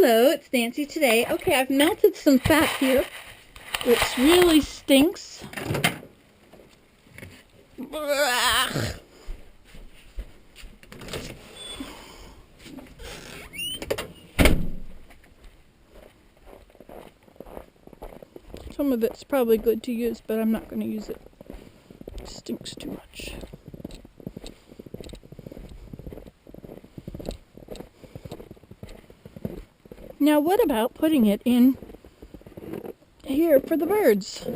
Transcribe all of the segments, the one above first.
Hello, it's Nancy today. Okay, I've melted some fat here, which really stinks. Some of it's probably good to use, but I'm not going to use it. It stinks too much. Now what about putting it in here for the birds?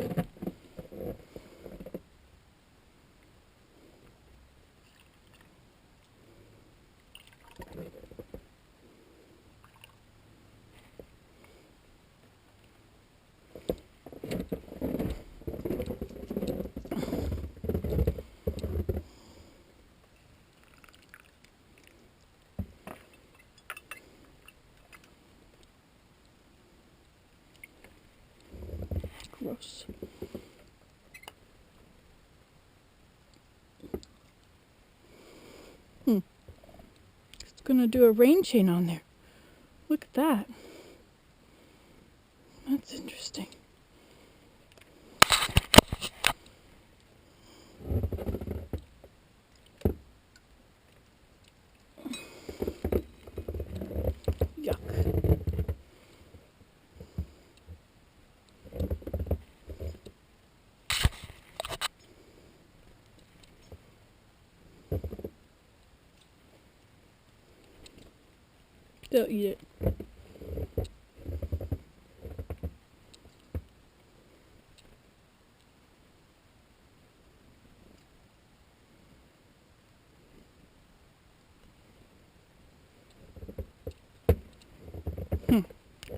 Gross. It's gonna do a rain chain on there. Look at that. That's interesting. Yuck. They'll eat it.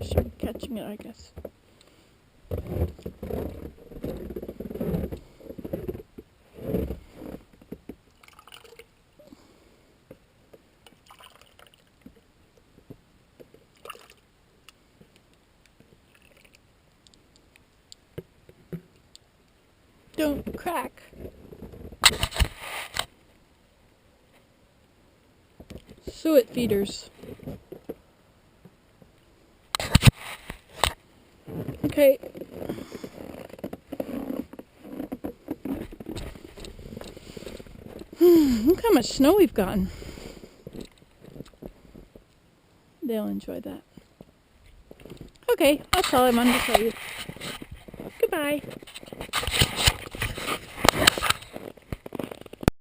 Should be catching it, I guess. Don't crack. Suet feeders. Okay. Look how much snow we've gotten. They'll enjoy that. Okay, that's all I wanted to tell you. Goodbye.